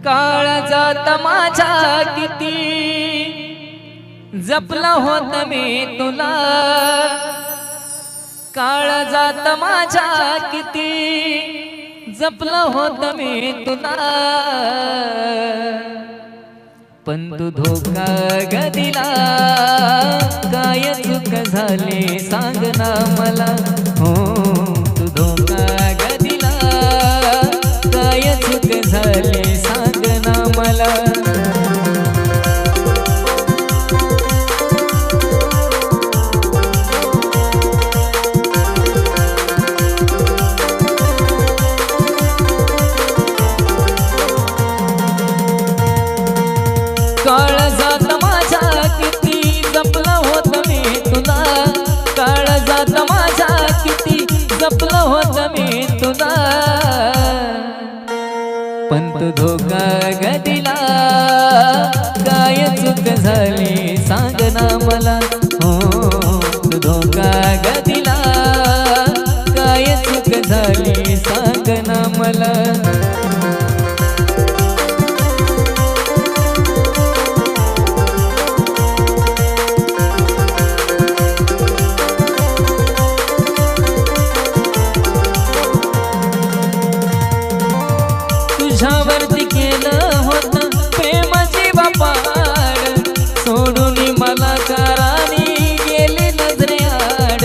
काळजात माझ्या किती जपला होत मी तुला, काळजात माझ्या किती जपला होत मी तुला, पण तू धोका ग दिला, काय चूक झाली सांग ना मला, हो तू धोका ग दिला, काय चूक झाली सांग ना मला. काळजात माझ्या किती जपलं होत मी तुला, काळजात माझ्या किती जपलं होत मी तुला, पण तू धोका ग दिला, काय चूक झाली सांग ना मला, हो तू धोका ग दिला, काय चूक झाली सांग ना मला. तुझ्यावरती केलं होतं प्रेमाची बापाड, सोडून मला करानी गेली नजरेआड.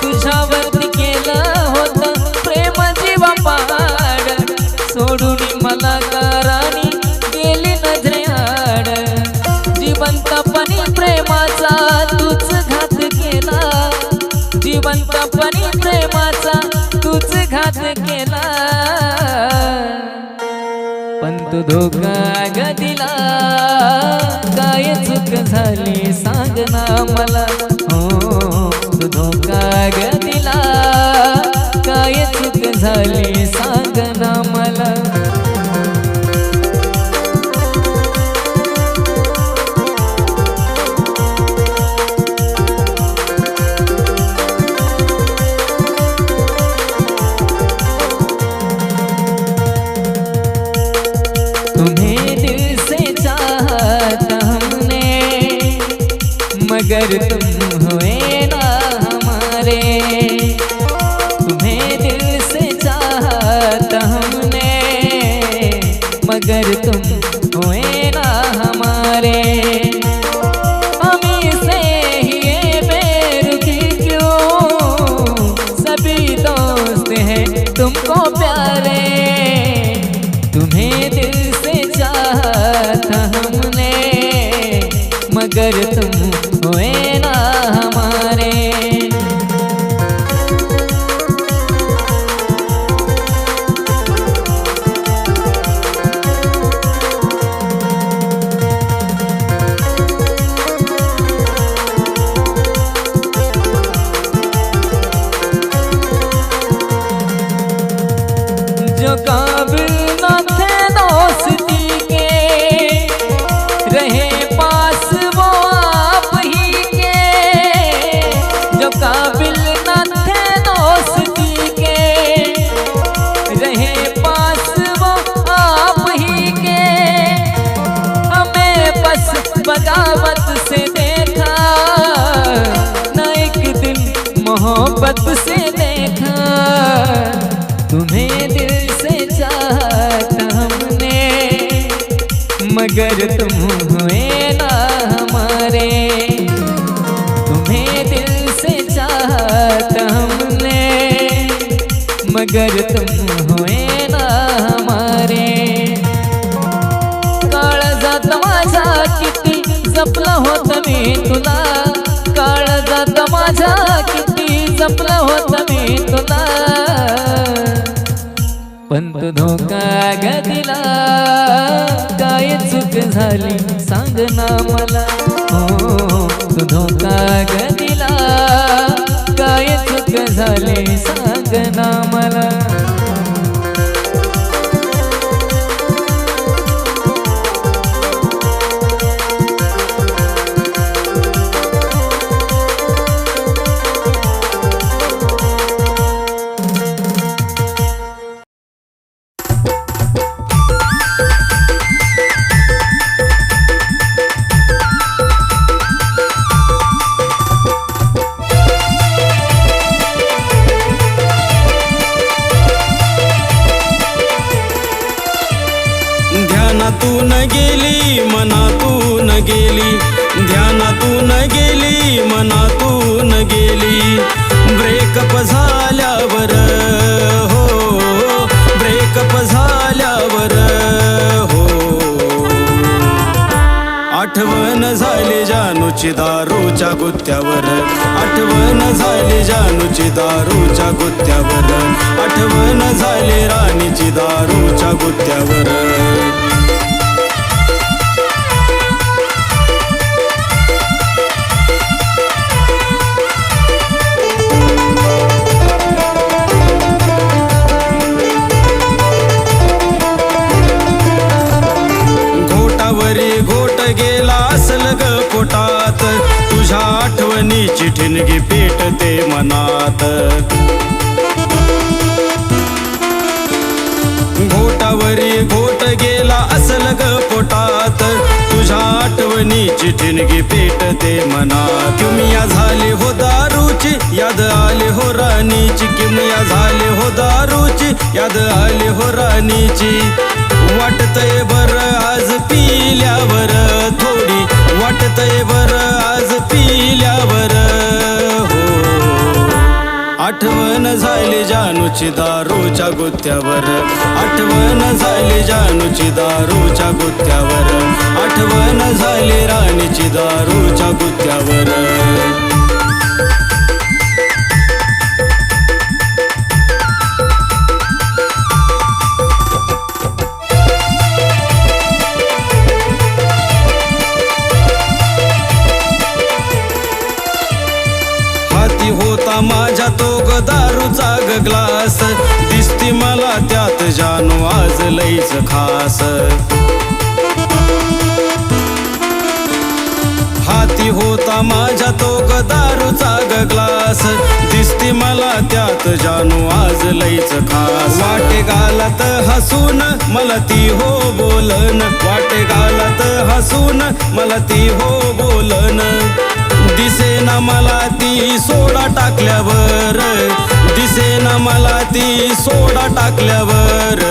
तुझ्यावरती केलं होतं प्रेमाची बापाड, सोडून मला करानी गेली नजरेआड. जिवंतपणी प्रेमाचा तूच घात केला, जिवंतपणी प्रेमाचा तूच घात केला, पण तू धोका ग दिला, काय चूक झाली सांग ना मला, हो तू धोका ग दिला, काय चूक झाली सांग ना मला. तुम्हें दिल से चाहता हमने, मगर तुम हुए ना हमारे. तुम्हें दिल से चाहता हमने, मगर तुम हुए ना हमारे. हमी से ही ये बेरुखी क्यों, सभी दोस्त हैं तुमको प्यारे. तुम्हें दिल से चाहता हमने, मगर तुम हुए ना हमारे. जो काबिल न थे दोस्ती के, रहे पास वो आप ही के. जो काबिल न थे दोस्ती के, रहे पास वो आप ही के. हमें बस बगावत से देखा, न एक दिन मोहब्बत से देखा. तुम्हें दिल से चाहता हमने, मगर तुम हुए ना हमारे. तुम्हें दिल से चाहता हमने, मगर तुम हुए ना हमारे. काळजात माझ्या किती जपलं होत मी तुला, काळजात माझ्या किती जपलं होत मी तुला, पण तू धोका ग दिला, काय चूक झाली सांग ना मला, हो तू धोका ग दिला, काय चूक झाली सांग ना मला. गेली मनातून गेली, ध्यानातून गेली मनातून गेली. ब्रेकअप झाल्यावर हो, ब्रेकअप झाल्यावर हो, आठवण झाली जानूची दारूच्या गुत्त्यावर, आठवण झाली जानूची दारूच्या गुत्त्यावर, आठवण झाली राणीची दारूच्या गुत्त्यावर. घोट गेला असल ग पोटात, तुझ्या आठवणीची ठिणगी पेटते मनात. घोटावरी घोट गेला असल ग पोटात, तुझ्या आठवणीची ठिणगी पेटते मनात. किमया झाली हो दारूची याद आली हो राणीची, किमया झाली हो दारूची याद आली हो राणीची. वाटतय बर आज पिल्यावर थोडी, वाटतय बर आज पिल्यावर हो, आठवण झाली जानूची दारूच्या गुत्त्यावर, आठवण झाली जानूची दारूच्या गुत्त्यावर, आठवण झाली राणीची दारूच्या गुत्त्यावर. होता माझ्या तो ग दारूचा ग ग्लास, दिसती मला त्यात जानू आज लईच खास. हाती होता माझ्या तो ग दारूचा ग ग्लास, दिसती मला त्यात जानू आज लईच खास. वाटे गालात हसून मला ती हो बोलन, वाटे गालात हसून मला ती हो बोलन. दिसेना मला ती सोडा टाकल्यावर, दिसेना मला ती सोडा टाकल्यावर.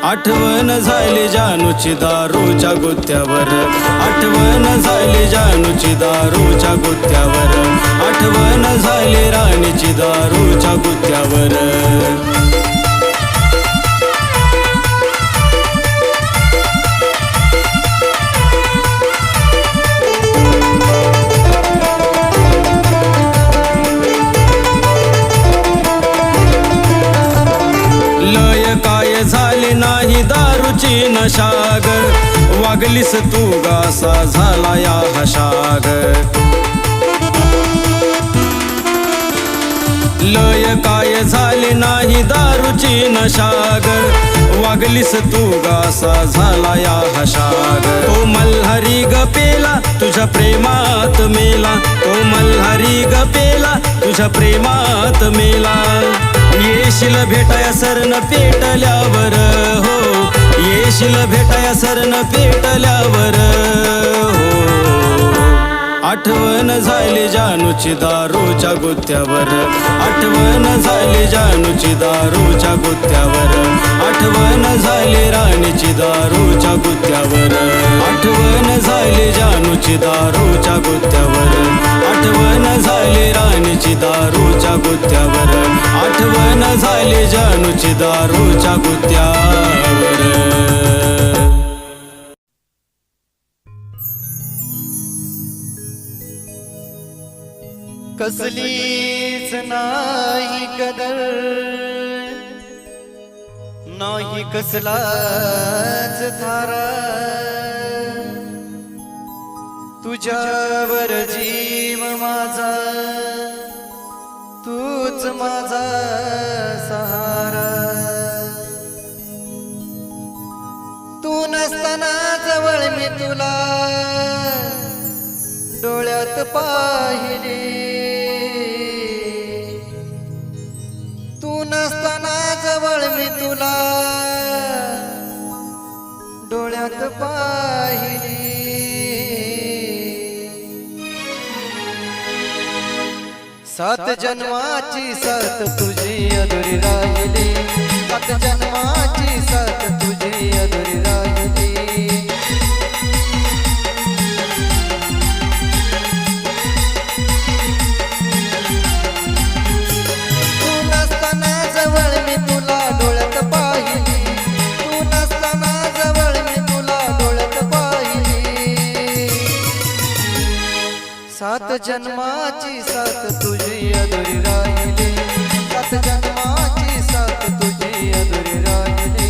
आठवण झाली जानूची दारूच्या गुत्त्यावर, आठवण झाली जानूची दारूच्या गुत्त्यावर, आठवण झाली राणीची दारूच्या गुत्त्यावर. झाली नाही दारूची नशाग, वागलीस तू गासा झाला या हशाग. लय काय झाली नाही दारूची नशाग, वागलीस तू गासा झाला या हशाग. तो मल्हारी ग पेला तुझ्या प्रेमात मेला, तो मल्हारी ग पेला तुझ्या प्रेमात मेला. येशील भेटाया सरण पेटल्यावर हो, येशील भेटाया सरण पेटल्यावर हो, आठवण झाली जानूची दारूच्या गुत्त्यावर, आठवण झाली जानूची दारूच्या गुत्त्यावर, आठवण झाली राणीची दारूच्या गुत्त्यावर, आठवण झाली जानूची दारूच्या गुत्त्यावर, आठवण झाली राणीची दारूच्या गुत्त्यावर, आठवण झाली जानूची दारूच्या गुत्त्यावर. कसलीच नाही कदर, नाही कसलाच थारा, तुझ्यावर जीव माझा, तूच माझा सहारा. तू नसताना जवळ मी तुला डोळ्यात पाहिले, तू नसताना जवळ मी तुला डोळ्यात पाहिले. सात जन्माची साथ तुझी अधुरी राहिली, सात जन्माची साथ तुझी अधुरी राहिली. तू नसताना जवळ मी तुला डोळ्यात पाहिली. तू नसताना जवळ मी तुला डोळ्यात पाहिली. सात जन्माची साथ तुझी अधुरी राहिली. सात जन्माची साथ तुझी अधुरी राहिली.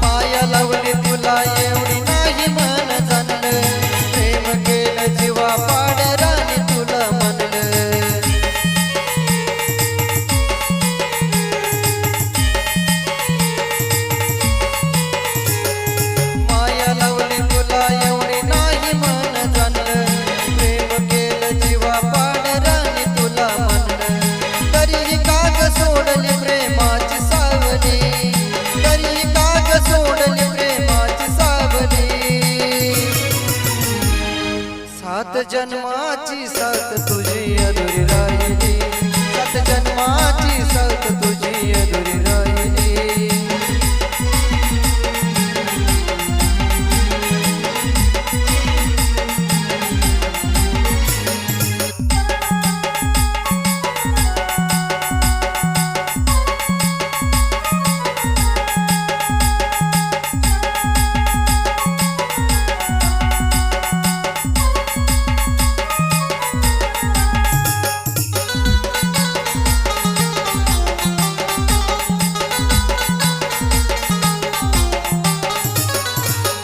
माया लावली तुला एवढी नाही मन जाणलं. प्रेम केलं जीवा पाडराने तुला म्हणलं. माया लावली तुला एवढी नाही मन जाणलं. प्रेम केलं जीवा पाडराने तुला म्हणलं. तरी काग सोडली प्रेमाची सावली. तरी काग सोडली प्रेमाची सावली. सात जन्माची साथ तुझी अधुरी राहिली. सात जन्माची साथ तुझी अधुरी राहिली.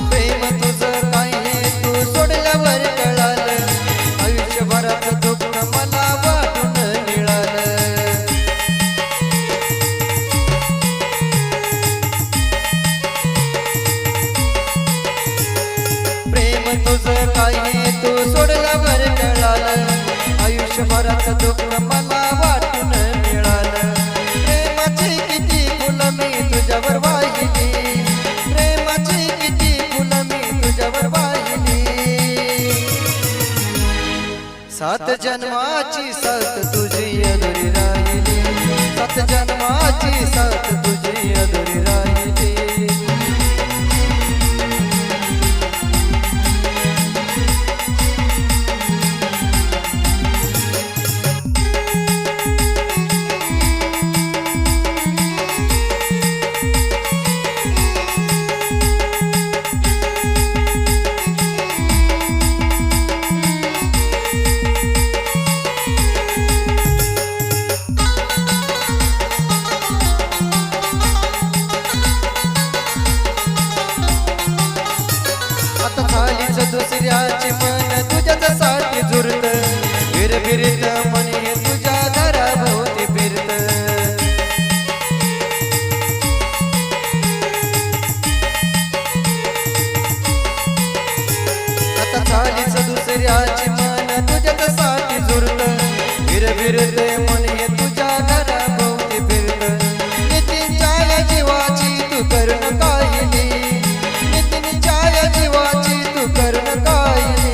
प्रेम तुझं काय हे तू सोडल्यावर कळालं. आयुष्यभराचं दुःख मला वाटून मिळालं. प्रेम तुझं काय हे तू सोडल्यावर कळालं. आयुष्यभराचं दुःख मला वाटून मिळालं. प्रेमाची किती फुलं मी तुझ्यावर वाहिली. प्रेमाची किती फुलं मी तुझ्यावर वाहिली. सात जन्माची साथ तुझी अधुरी राहिली. सात जन्माची साथ तुझी अधुरी राहिली. आता झालीच दुसऱ्याचे मन तुझ्यासाठी जुरत. फिरत मन हे तुझ्या घराभोवती फिरत. आता झालीच दुसऱ्याचे मन तुझ्यासाठी जुरत. फिरत मन हे तुझ्या घराभोवती फिरत. नितीनच्या जीवाची तू करून काहिली. नितीनच्या जीवाची तू करून काहिली.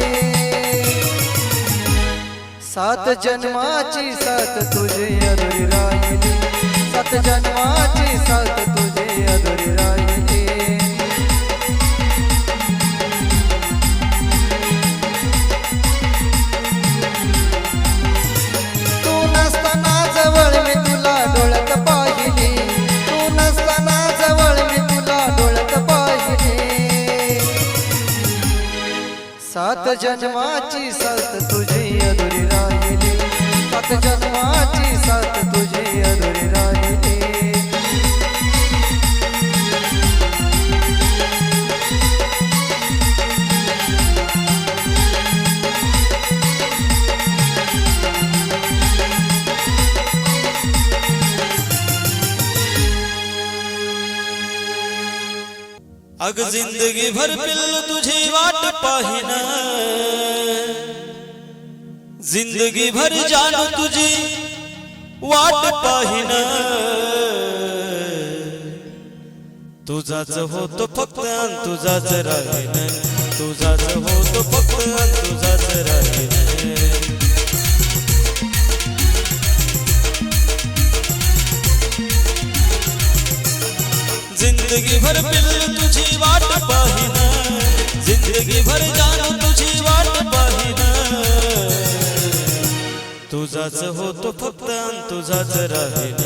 सात जन्माची साथ तुझी अधुरी राहिली. सात जन्माची साथ तुझी अधुरी राहिली. तू नसताना जवळ मी तुला डोळ्यात पाहिली. तू नसताना जवळ मी तुला डोळ्यात पाहिली. सात जन्माची साथ तुझी अधुरी राहिली. सात जन्माची साथ तुझी अधुरी राहिली. अग जिंदगी भर पिल्लू तुझी वाट पाहिन, जिंदगी भर जानू तुझी वाट पाहिन, तुझाच होतो फक्त अन तुझाच राहीन, तुझाच होतो फक्त अन तुझाच राहीन. जिंदगी भर पिल्लू तुझी वाट पाहिन, जिंदगी भर जानू तुझी वाट पाहिन, तुझाच होतो फक्त अन तुझाच राहीन,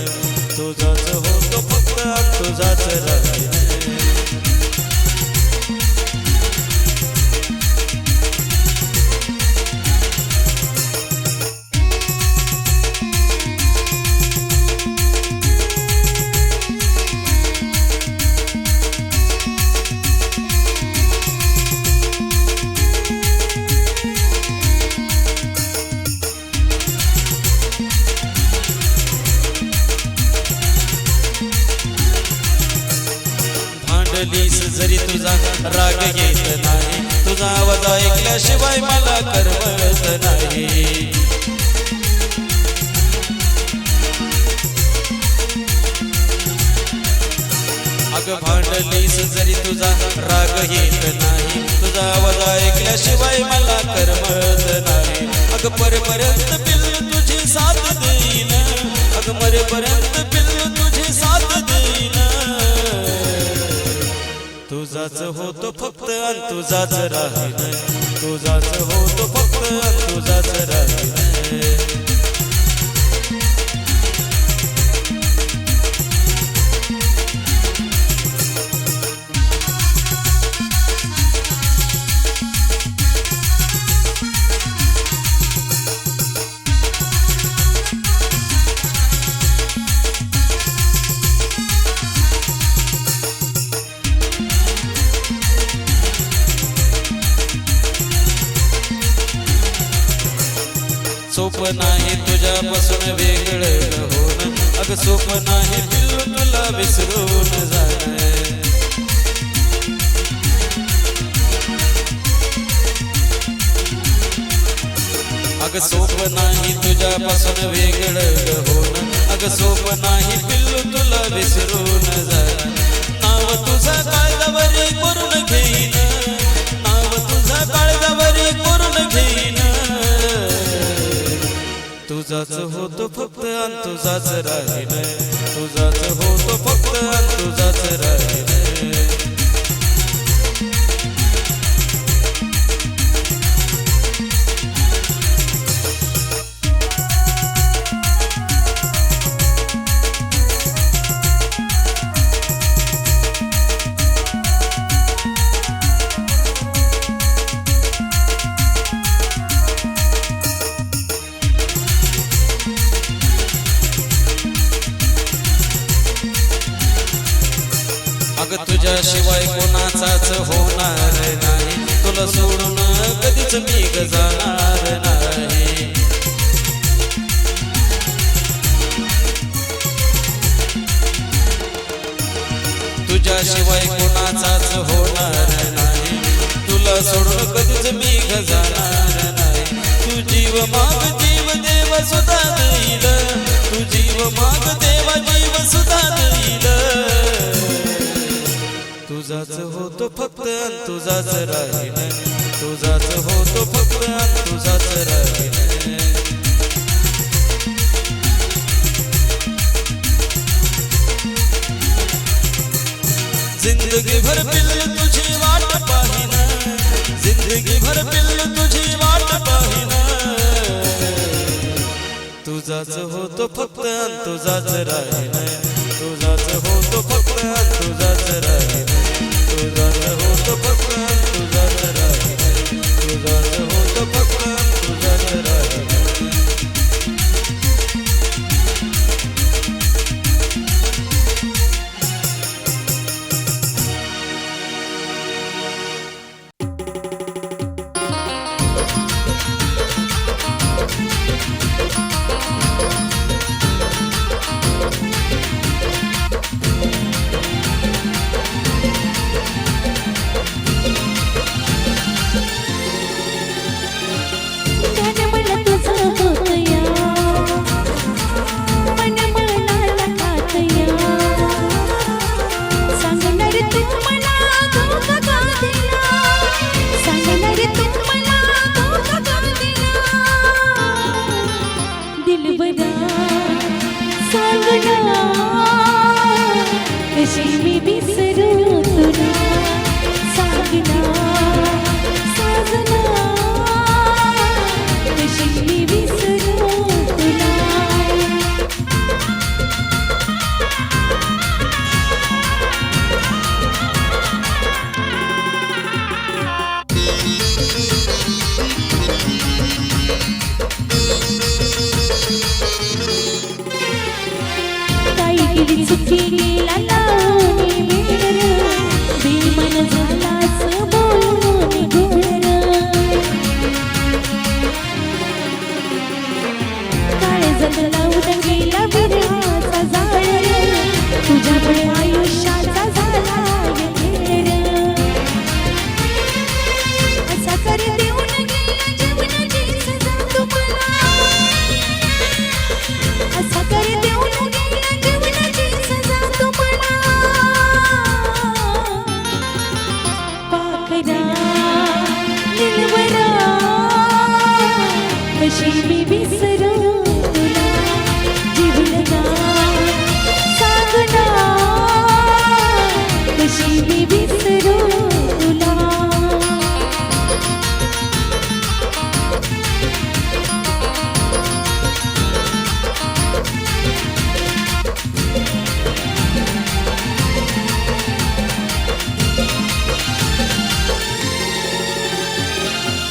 तुझाच होतो फक्त अन तुझाच राहीन. भांडलीस जरी तुझा राग येत नाही, तुझा आवाज ऐकल्याशिवाय मला करमत नाही. अग भांडलीस जरी तुझा राग येत नाही, तुझा आवाज ऐकल्याशिवाय मला करमत नाही. अग मरेपर्यंत पिल्लू तुझी साथ देईन, अग मरेपर्यंत पिल्लू तुझी साथ देईन, तुझाच होतो फक्त अन तुझाच राहीन, तुझाच होतो फक्त अन तुझाच राहीन. सोप नाही तुझ्यापासून वेगळं होणं, अग सोप नाही पिल्लू तुला विसरून जाणं. अग सोप नाही तुझ्यापासून वेगळं होणं, अग सोप नाही पिल्लू तुला विसरून जाणं. नाव तुझा काळजावरी करून घेईन, नाव तुझा काळजावरी करून घेईन, तुझाच होतो फक्त अन तुझाच राहीन, तुझाच होतो फक्त अन तुझाच राहीन. अग तुझ्याशिवाय कोणाचाच होणार नाही, तुला सोडून कधीच मी जाणार नाही. तुझ्याशिवाय कोणाचाच होणार नाही, तुला सोडून कधीच मी जाणार नाही. तू जीव माग जीव देव सुद्धा देईल, तू जीव माग देवा जीव सुद्धा देईल, तुझाच होतो फक्त अन तुझाच राहीन, तुझाच होतो फक्त अन तुझाच राहीन. जिंदगी भर पिल्लू तुझी वाट पाहिन, जिंदगी भर पिल्लू तुझी वाट पाहिन, तुझाच होतो फक्त अन तुझाच राहीन, तुझाच होतो फक्त अन तुझाच राहीन, तुझाच होतो फक्त अन तुझाच राहीन, तुझाच होतो फक्त अन तुझाच राहीन. केली चुकी गेला लावणी बेर बेमन झालाच बोलून गोर काळे जगला उद्या गेला विरहाचा जाळ तुझ्यामुळे आयुष्याचा झाला खेळ असा कर देऊन गेला जीवनाची सजा तुम्हाला असा कर देऊन गेला जीवनाची सजा तुम्हाला पाखरा निलवरा कशी मी विसरू तुला जीवलगा सागना कशी मी विसरू तुला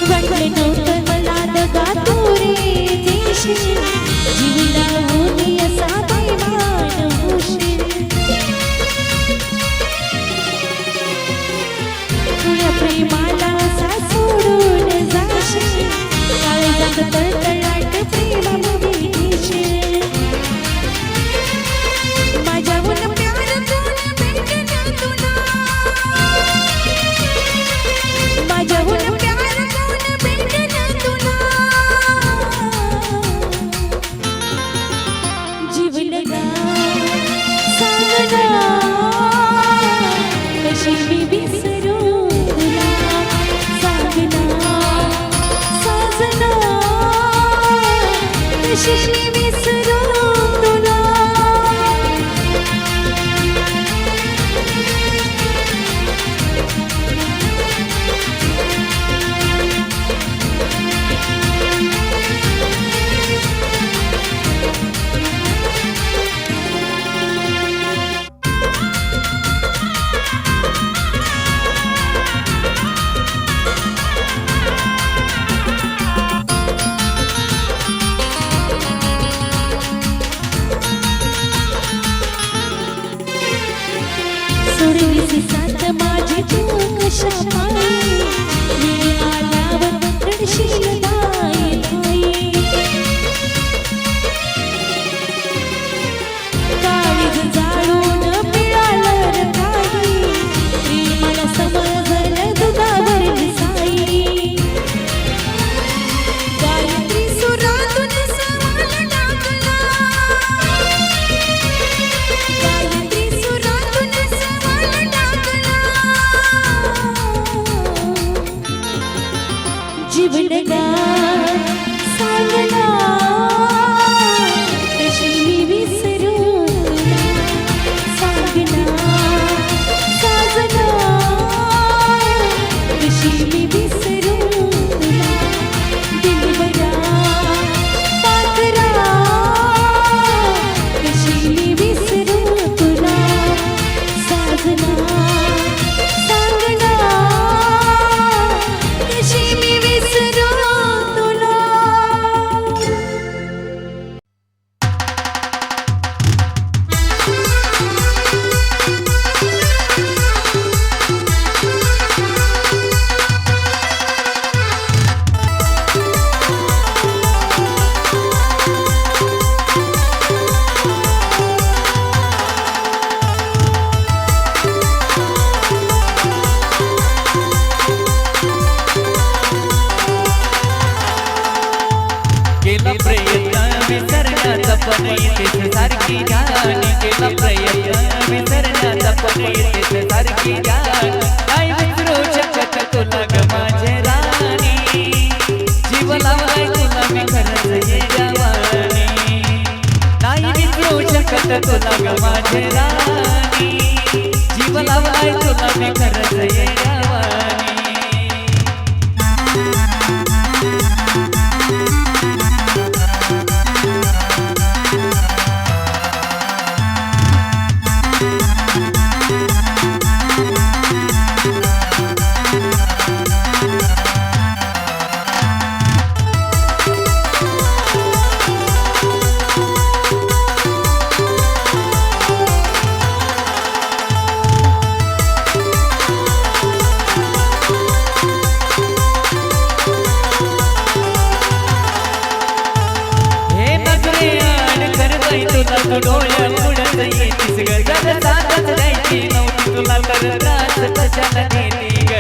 वाटले नव्हतं मला दगा तू रे देशील जीवला होती असा दैवान होशील तुझ्या प्रेमाला असा सोडून जाशील काळजात तळतळाट प्रेमामध्ये घेशील माझ्याहून प्यार तुला भेटणार तुला माझ्याहून प्यार तुला भेटणार तुला जीवलगा सांगना कशी मी विसरू तुला सांगना साजना कशी मी विसरू तुला सोडलीसी साथ माझी तू कशा पायी मी आल्यावर रडशील बाई बाई काळीज जाळून मिळालं र काही प्रेमाला समजलं दुधावरली साई गायत्री सुरातून सवाल टाकला गायत्री सुरातून सवाल टाकला जीवलगा सांगना कशी मी विसरू तुला सांगना साजना कशी मी विसरू तुला दिलबरा पाखरा कशी मी विसरू तुला साजना सांगना कशी मी विसरू तुला केला प्रयत्न विसरण्याचा पण येतेच सारखी जाण केला प्रयत्न विसरण्याचा पण येतेच सारखी जाण नाही विसरू शकत तुला ग माझे राणी जीव लावलाय तुला मी खरंच ये जवानी नाही विसरू शकत तुला ग माझे राणी जीव लावलाय तुला मी खरंच ये जवानी नाही तुला तू डोळ्या पुढत येतीस ग जर साथच द्यायची नव्हती तुला तर त्रास कशाला देती ग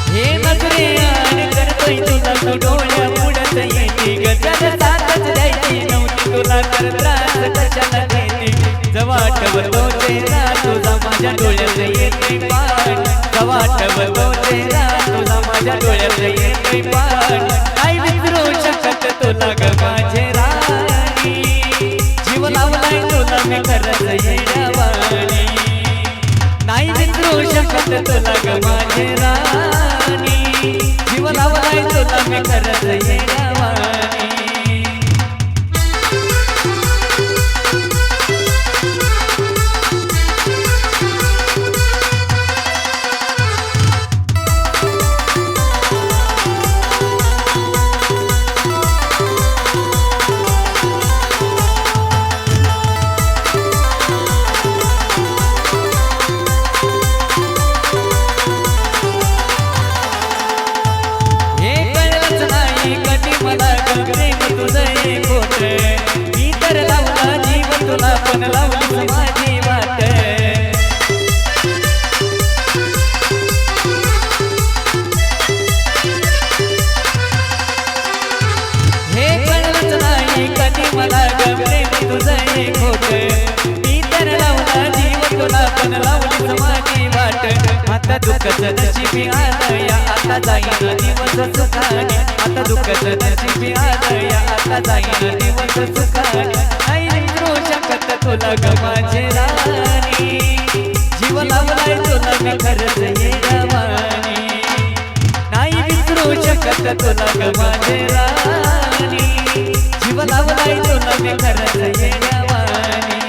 हे नजरे आणि करतोय तुला तू डोळ्या पुढत येती ग जर साथच द्यायची नव्हती तुला तर त्रास कशाला देती जवा आठवतो चेहरा तुझा माझ्या डोळ्यात येते पाण जवा आठवतो चेहरा तुझा माझ्या डोळ्यात येते पाण काय विसरू शकत तुला ग माझे राणी जीव लावलाय तुला मी खरंच येड्यावानी नाही विसरू शकत तुला ग माझे राणी जीव लावलाय तुला मी खरंच येड्यावानी मी तर लावला जीव तुला पण लावली माझी वाट हे कळलंच नाही कधी मला गगरे तुझं हे खोट मी तर लावला जीव तुला पण लावली माझी वाट आता दुःखच नशिबी आलं या आता जाईन दिवस सुखाने आता दुःखच नशिबी आलं या आता जाईन दिवस सुखाने नाही विसरू शकत तुला ग माझे राणी जीव लावलाय तुला मी खरंच येड्यावानी नाही विसरू शकत तुला ग माझे राणी जीव लावलाय तुला मी खरंच येड्यावानी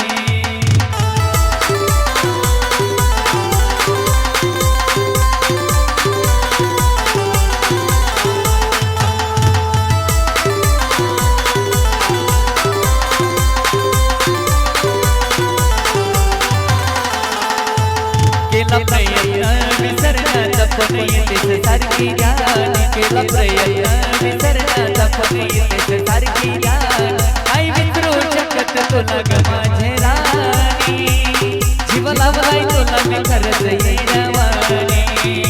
केला प्रयत्न विसरण्याचा पण येतेच सारखी याद केला प्रयत्न विसरण्याचा पण येतेच सारखी याद आई विसरू शकत तुला ग माझे राणी जीव लावलाय तुला मी खरंच येड्यावानी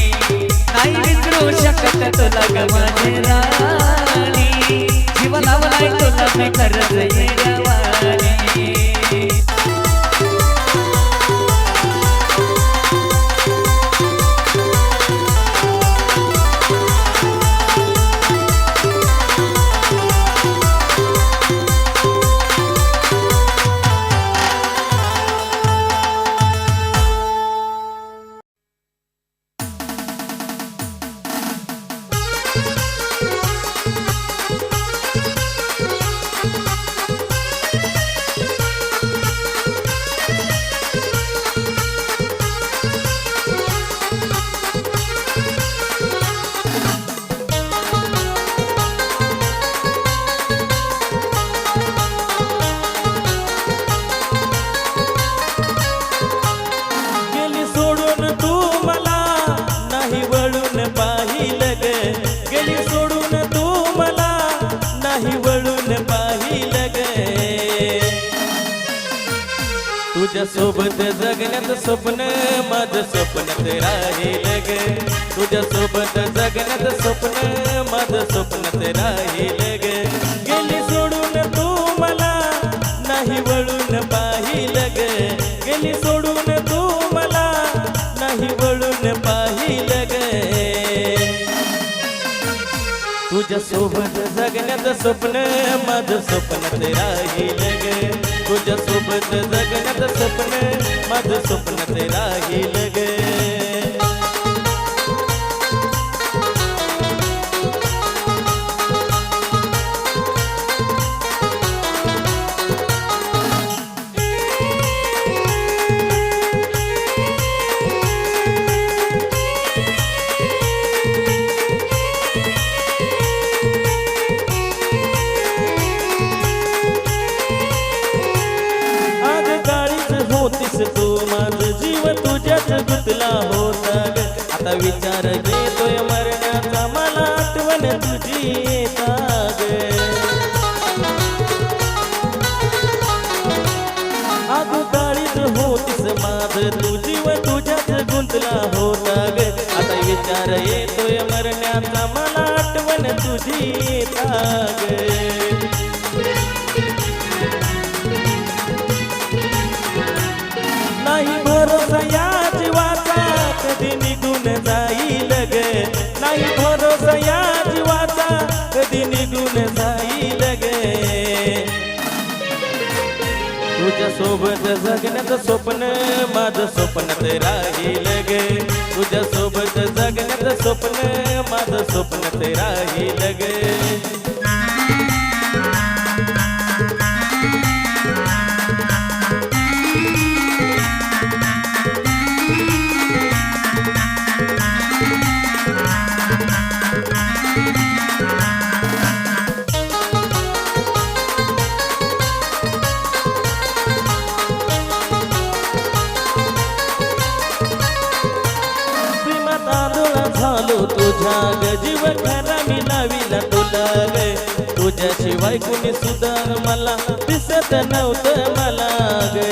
आई विसरू शकत तुला ग माझे राणी जीव लावलाय तुला मी खरंच येड्यावानी तुझ्या सोबत जगण्यात स्वप्न माझं स्वप्नात राहील ग तुझ्या सोबत जगण्यात स्वप्न माझं स्वप्नात राहील ग गेली सोडून तू मला नाही वळून पाहिल ग गेली सोडून तू मला नाही वळून पाहिल ग तुझ्या सोबत जगण्यात स्वप्न माझं स्वप्नात राहील ग तुझ्या सोबत जगण्यात स्वप्न माझं स्वप्नात राहील ग तू माझं जीव तुझ्यात गुंतला विचार येतोय मरण्याचा मला आठवण तुझी येता ग अगो काळीच होतीस माझ तू जीव तुझ्याच गुंतला होता ग आता विचार येतोय मरण्याचा मला आठवण तुझी येता ग नाही भरोसा या जीवाचा कधी निघून जाईल ग नाही भरोसा या जीवाचा कधी निघून जाईल ग तुझ्या सोबत जगण्याचं स्वप्न माझं स्वप्नात राहील ग तुझ्या सोबत जगण्याचं स्वप्न माझं स्वप्नात राहील ग तुझ्या ग जीव खरा मी लाविला तुला ग तुझ्याशिवाय कुणी सुद्धा मला दिसत नव्हतं मला ग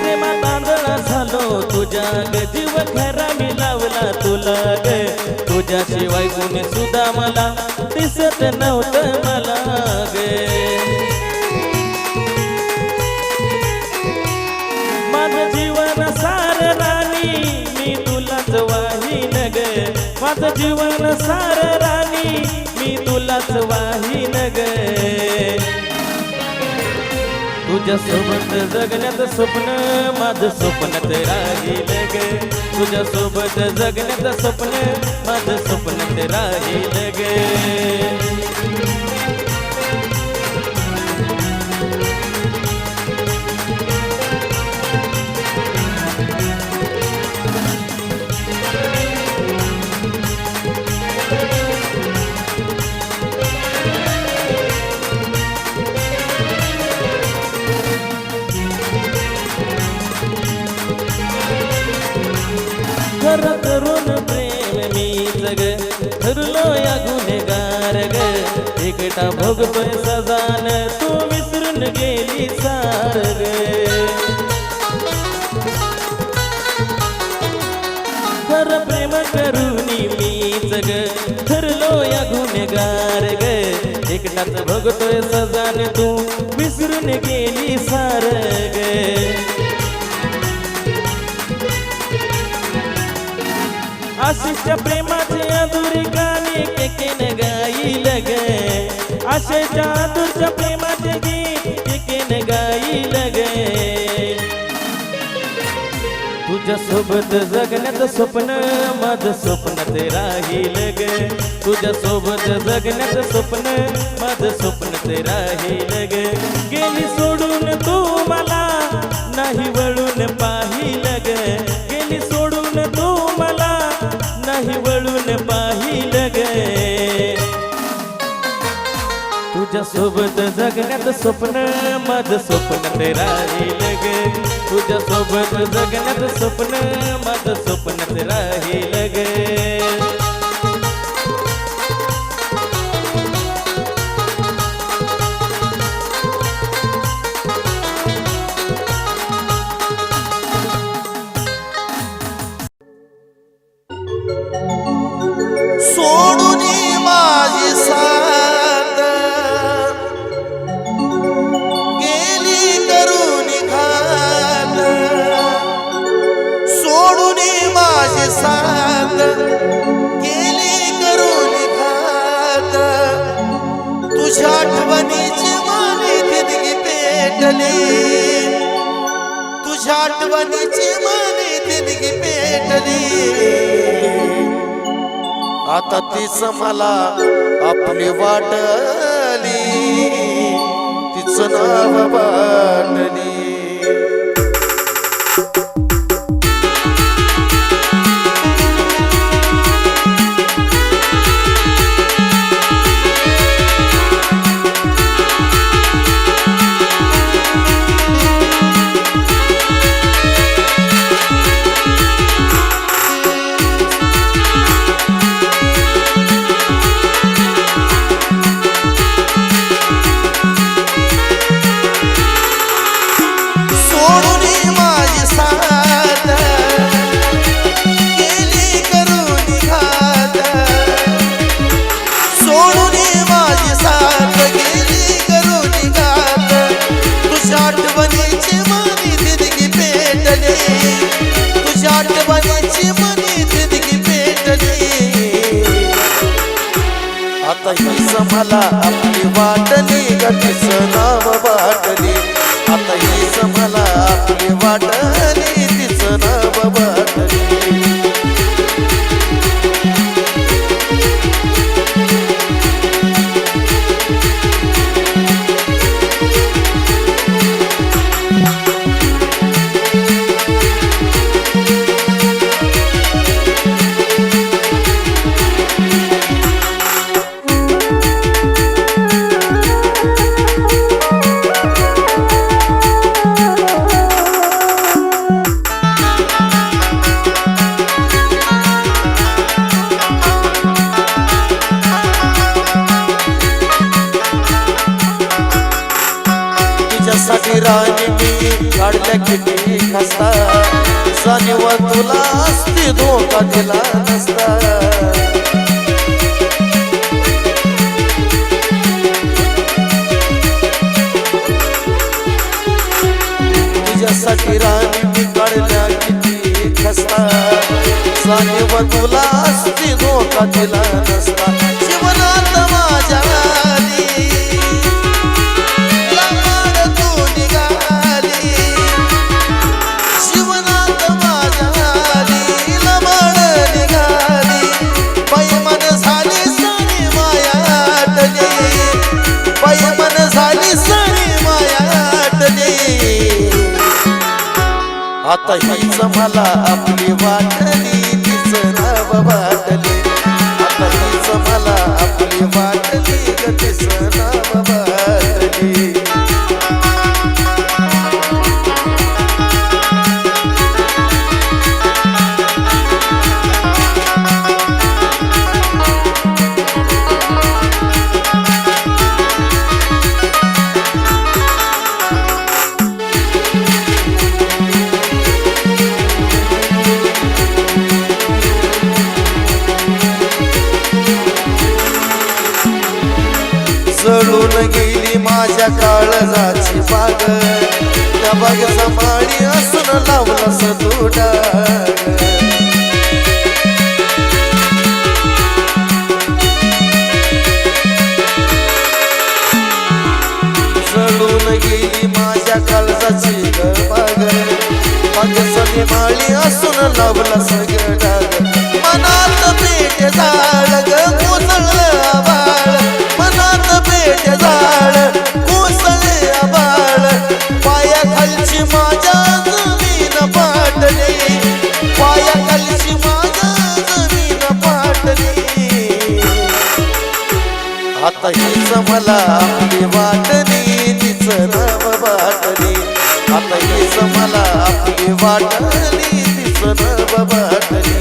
प्रेमात आंधळा झालो तुझ्या ग जीव खरा मी लावला तुला ग तुझ्याशिवाय कुणी सुद्धा मला दिसत नव्हतं मला ग माझं जीवन सार राणी मी तुलाच वाहीन ग माझं जीवन सार राणी मी तुलाच वाहीन ग तुझ्या सोबत जगण्याचं स्वप्न माझं स्वप्नात राहील ग तुझ्या सोबत जगण्याचं स्वप्न माझं स्वप्नात राहील ग खरं करून प्रेम मी जग ठरलो या गुन्हेगार ग एकटा भोगतोय सजान तू विसरून गेली सार ग खरं प्रेम करून मी जग ठरलो या गुन्हेगार ग एकटाच भोगतोय सजान तू विसरून गेली सार ग आशिषच्या प्रेमाचे अधुरी गाणे केकेने गाईल ग आशेच्या अधूरच्या प्रेमाचे गीत केकेने गाईल ग तुझ्या सोबत जगण्याचं स्वप्न माझं स्वप्नात राहील ग तुझ्या सोबत जगण्याचं स्वप्न माझं स्वप्नात राहील ग गेली सोडून तू मला नाही वळून पाहिल ग गेली सोडून तू मला नाही वळून पाहिल ग तुझ्या सोबत जगण्याचं स्वप्न माझं स्वप्नात राहील ग तुझ्या सोबत जगण्याचं स्वप्न माझं स्वप्नात राहील ग सोडूनी माझी साथ गेली करून घात सोडूनी माझी साथ गेली करून घात तुझ्या आठवणीची माने जिंदगी पेटली तुझ्या आठवणीची माने जिंदगी पेटली आता तीच मला आपली वाटली तिचं नाव वाटली सोडून माझी साथ गेली करून घात सोडून माझी साथ गेली करून घात तुझ्या आठवणीची मनी जिंदगी पेटली तुझ्या आठवणीची मनी जिंदगी पेटली आता हीच मला आपली वाटली गतीच नाव वाटली आता हीच मला आपली वाटली तिचं नाव वाटली तुझ्यासाठी राणी मी काढल्या किती खस्ता जाणीव तुला असती धोका दिला नसता तुझ्यासाठी राणी मी काढल्या किती खस्ता जाणीव तुला असती धोका दिला नसता जीवनात माझ्या आता हीच मला आपली वाटली तिचं नाव वाटली आता हीच मला आपली वाटली ग तिचं नाव वाटली जळून गेली माझ्या काळजाची बाग त्या बागेचा माळी असून लावलास तू डाग जळून गेली माझ्या काळजाची बाग बागेचा माळी असून लावलास डाग मनात पेट जाळ ग कोसळलं आभाळ मनात पेट जाळ कोसळले आभाळ पायाखालची माझ्या जमीन पाटली पायाखालची माझ्या जमीन पाटली आता हीच मला आपली वाटली तिचं नाव वाटली आता हीच मला आपली वाटली तिचं नाव वाटली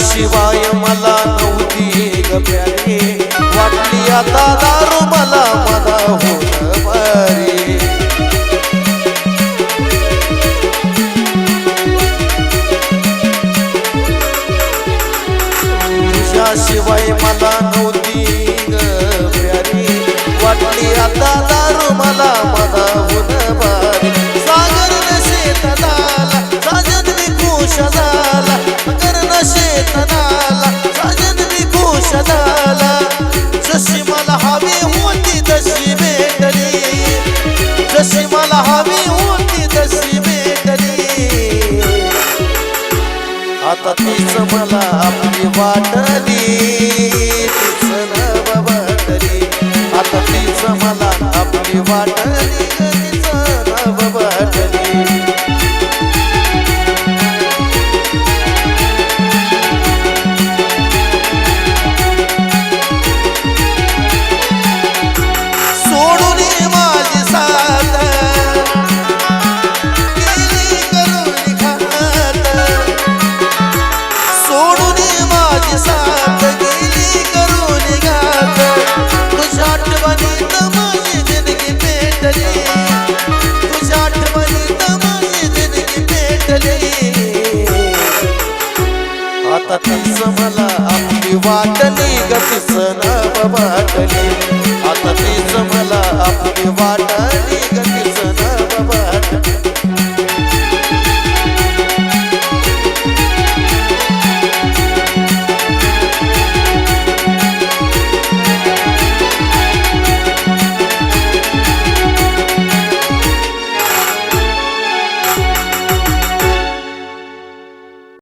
शिवाय मला नव्हती ग प्यारी वाटली आता दारू मला मला होत मारी तुझ्याशिवाय मला नव्हती ग प्यारी वाटली आता दारू मला मला होत मारी सागर नशेत झाला साजन मी खुश झाला शेतनाला साजन मी खुश झाला जशी मला हवी होती तशी भेटली जशी मला हवी होती तशी भेटली आता तीच मला आपली वाटली तीच नाव वाटली आता तीच मला आपली वाटली तीच नाव वाटली वाटली ग पिसना बाटली